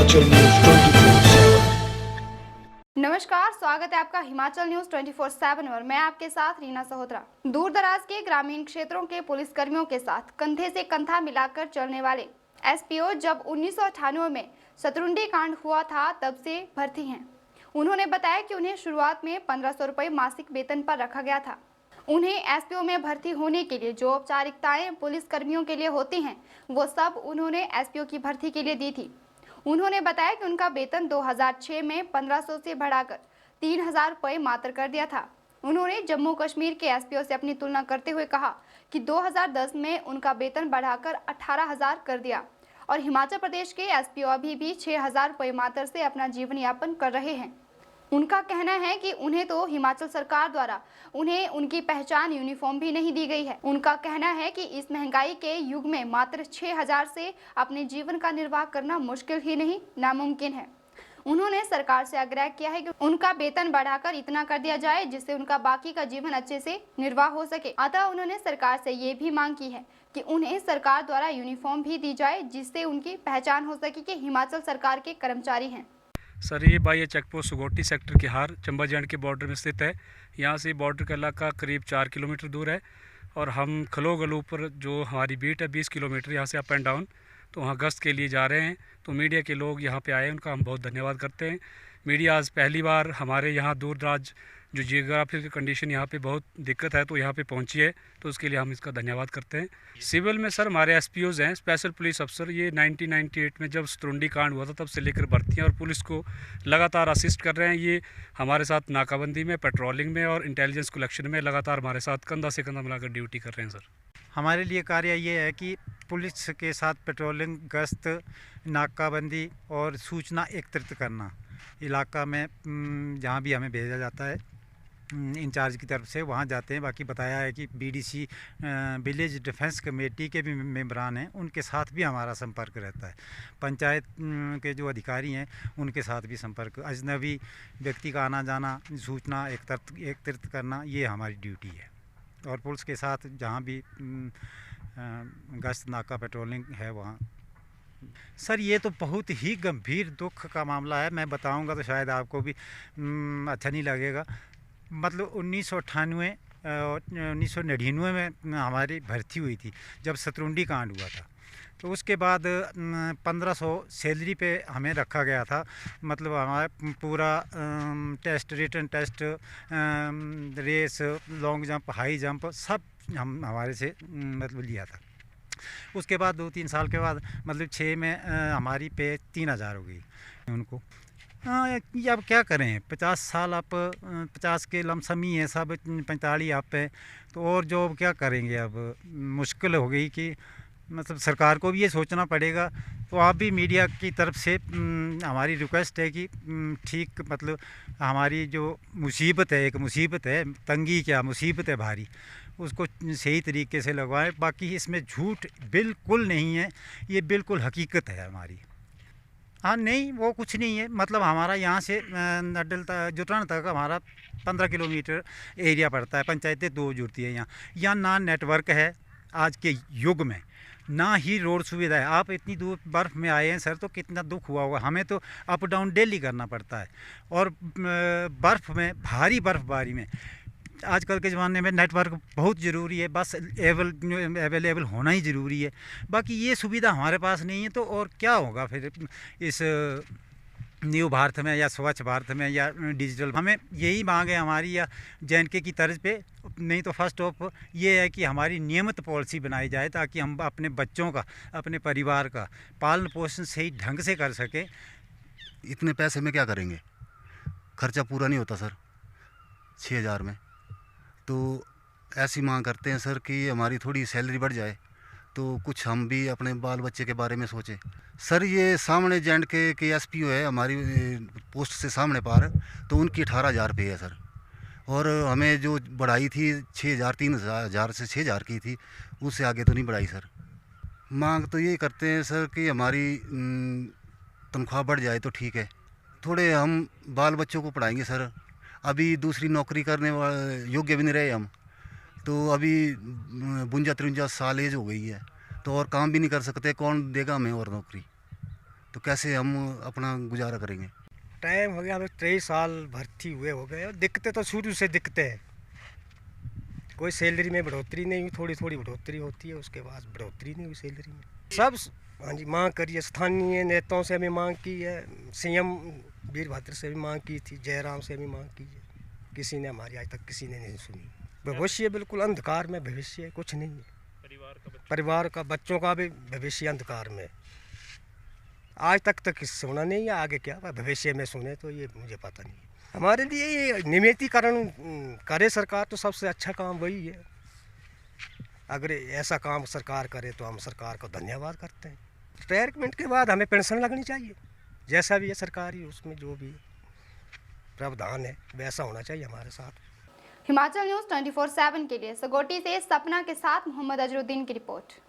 Himachal news 24/7। नमस्कार, स्वागत है आपका हिमाचल न्यूज 24/7 और मैं आपके साथ रीना सहोत्रा। दूर दराज के ग्रामीण क्षेत्रों के पुलिस कर्मियों के साथ कंधे से कंधा मिलाकर चलने वाले एसपीओ जब 1998 में सतरुंडी कांड हुआ था तब से भर्ती हैं। उन्होंने बताया कि उन्हें शुरुआत में 1500 रुपये मासिक वेतन पर रखा गया था। उन्हें एसपीओ में भर्ती होने के लिए जो औपचारिकताएं पुलिस कर्मियों के लिए होती हैं वो सब उन्होंने एसपीओ की भर्ती के लिए दी थी। उन्होंने बताया कि उनका वेतन 2006 में 1500 से बढ़ाकर 3000 रुपये मात्र कर दिया था। उन्होंने जम्मू कश्मीर के एसपीओ से अपनी तुलना करते हुए कहा कि 2010 में उनका वेतन बढ़ाकर 18,000 कर दिया और हिमाचल प्रदेश के एसपीओ अभी भी 6,000 रुपये मात्र से अपना जीवन यापन कर रहे हैं। उनका कहना है कि उन्हें तो हिमाचल सरकार द्वारा उन्हें उनकी पहचान यूनिफॉर्म भी नहीं दी गई है। उनका कहना है कि इस महंगाई के युग में मात्र 6,000 से अपने जीवन का निर्वाह करना मुश्किल ही नहीं नामुमकिन है। उन्होंने सरकार से आग्रह किया है कि उनका वेतन बढ़ाकर इतना कर दिया जाए जिससे उनका बाकी का जीवन अच्छे से निर्वाह हो सके। अतः उन्होंने सरकार से ये भी मांग की है कि उन्हें सरकार द्वारा यूनिफॉर्म भी दी जाए जिससे उनकी पहचान हो सके कि हिमाचल सरकार के कर्मचारी हैं। सर ये बाह्य चेक पोस्ट सुगोटी सेक्टर के हार चंबा जैंड के बॉर्डर में स्थित है। यहाँ से बॉर्डर का इलाका करीब 4 किलोमीटर दूर है और हम खलोगलू पर जो हमारी बीट है 20 किलोमीटर यहाँ से अप एंड डाउन, तो वहाँ गश्त के लिए जा रहे हैं। तो मीडिया के लोग यहाँ पे आए, उनका हम बहुत धन्यवाद करते हैं। मीडिया आज पहली बार हमारे यहाँ दूर दराज जो जियोग्राफिकल कंडीशन यहाँ पे बहुत दिक्कत है तो यहाँ पे पहुँची है, तो उसके लिए हम इसका धन्यवाद करते हैं। सिविल में सर हमारे एसपीओज़ हैं, स्पेशल पुलिस अफसर। ये 1998 में जब सतरुंडी कांड हुआ था तब से लेकर भर्ती हैं और पुलिस को लगातार असिस्ट कर रहे हैं। ये हमारे साथ नाकाबंदी में, पेट्रोलिंग में और इंटेलिजेंस कलेक्शन में लगातार हमारे साथ कंधा से कंधा मिलाकर ड्यूटी कर रहे हैं। सर हमारे लिए कार्य ये है कि पुलिस के साथ पेट्रोलिंग, गश्त, नाकाबंदी और सूचना एकत्रित करना। इलाका में जहाँ भी हमें भेजा जाता है इंचार्ज की तरफ से वहाँ जाते हैं। बाकी बताया है कि बीडीसी विलेज डिफेंस कमेटी के भी मेंबरान हैं, उनके साथ भी हमारा संपर्क रहता है। पंचायत के जो अधिकारी हैं उनके साथ भी संपर्क। अजनबी व्यक्ति का आना जाना, सूचना एकत्रित करना, ये हमारी ड्यूटी है। और पुलिस के साथ जहाँ भी गश्त, नाका, पेट्रोलिंग है वहाँ। सर ये तो बहुत ही गंभीर दुख का मामला है। मैं बताऊंगा तो शायद आपको भी अच्छा नहीं लगेगा। मतलब 1998 और 1999 में हमारी भर्ती हुई थी जब सतरुंडी कांड हुआ था। तो उसके बाद 1500 सैलरी पे हमें रखा गया था। मतलब हमारा पूरा test, written test, race, long jump, high jump सब हमारे से मतलब लिया था। उसके बाद 2-3 साल के बाद मतलब 6 में हमारी पे 3000 हो गई उनको। ये अब क्या करें, 50 साल आप 50 के लमसम ही है सब, 45 आप है तो और जो क्या करेंगे। अब मुश्किल हो गई कि मतलब सरकार को भी ये सोचना पड़ेगा। तो आप भी मीडिया की तरफ से हमारी रिक्वेस्ट है कि ठीक मतलब हमारी जो मुसीबत है, एक मुसीबत है, तंगी क्या मुसीबत है भारी, उसको सही तरीके से लगवाएं। बाकी इसमें झूठ बिल्कुल नहीं है, ये बिल्कुल हकीकत है हमारी। हाँ नहीं, वो कुछ नहीं है। मतलब हमारा यहाँ से नड्डल जुटरान तक हमारा 15 किलोमीटर एरिया पड़ता है। पंचायतें 2 जुड़ती है यहाँ ना नेटवर्क है आज के युग में, ना ही रोड सुविधा है। आप इतनी दूर बर्फ़ में आए हैं सर, तो कितना दुख हुआ होगा। हमें तो अप डाउन डेली करना पड़ता है और बर्फ़ में, भारी बर्फ़बारी में आजकल के ज़माने में नेटवर्क बहुत ज़रूरी है। बस अवेलेबल होना ही ज़रूरी है। बाकी ये सुविधा हमारे पास नहीं है तो और क्या होगा फिर इस न्यू भारत में या स्वच्छ भारत में या डिजिटल। हमें यही मांग है हमारी, या जे&के की तर्ज पे। नहीं तो फर्स्ट ऑफ ये है कि हमारी नियमित पॉलिसी बनाई जाए ताकि हम अपने बच्चों का, अपने परिवार का पालन पोषण सही ढंग से कर सकें। इतने पैसे में क्या करेंगे, खर्चा पूरा नहीं होता सर 6,000 में। तो ऐसी मांग करते हैं सर कि हमारी थोड़ी सैलरी बढ़ जाए तो कुछ हम भी अपने बाल बच्चे के बारे में सोचें। सर ये सामने जे&के एसपीओ है हमारी पोस्ट से सामने पार, तो उनकी 18,000 रुपये है सर। और हमें जो बढ़ाई थी 6,000, 3,000 से 6,000 की थी, उससे आगे तो नहीं बढ़ाई सर। मांग तो ये करते हैं सर कि हमारी तनख्वाह बढ़ जाए तो ठीक है। थोड़े हम बाल बच्चों को पढ़ाएंगे सर। अभी दूसरी नौकरी करने योग्य भी नहीं रहे हम, तो अभी 52-53 साल एज हो गई है, तो और काम भी नहीं कर सकते। कौन देगा हमें और नौकरी। तो कैसे हम अपना गुजारा करेंगे? टाइम हो गया, हमें 23 साल भर्ती हुए हो गए और दिक्कतें तो शुरू से दिक्कतें हैं। कोई सैलरी में बढ़ोतरी नहीं हुई, थोड़ी थोड़ी बढ़ोतरी होती है, उसके बाद बढ़ोतरी नहीं हुई सैलरी में। सब हाँ जी मांग करिए, स्थानीय नेताओं से हमें मांग की है, सीएम वीरभद्र से भी मांग की थी, जयराम से भी मांग की है, किसी ने हमारी आज तक किसी ने नहीं सुनी। भविष्य बिल्कुल अंधकार में, भविष्य कुछ नहीं है। परिवार का बच्चों का भी भविष्य अंधकार में। आज तक तो किसी सुना नहीं है, आगे क्या भविष्य में सुने तो ये मुझे पता नहीं है। हमारे लिए ये नियमितीकरण करे सरकार तो सबसे अच्छा काम वही है। अगर ऐसा काम सरकार करे तो हम सरकार को धन्यवाद करते हैं। रिटायरमेंट के बाद हमें पेंशन लगनी चाहिए, जैसा भी है सरकारी उसमें जो भी प्रावधान है वैसा होना चाहिए हमारे साथ। हिमाचल न्यूज़ 24/7 के लिए सगोटी से सपना के साथ मोहम्मद अजरुद्दीन की रिपोर्ट।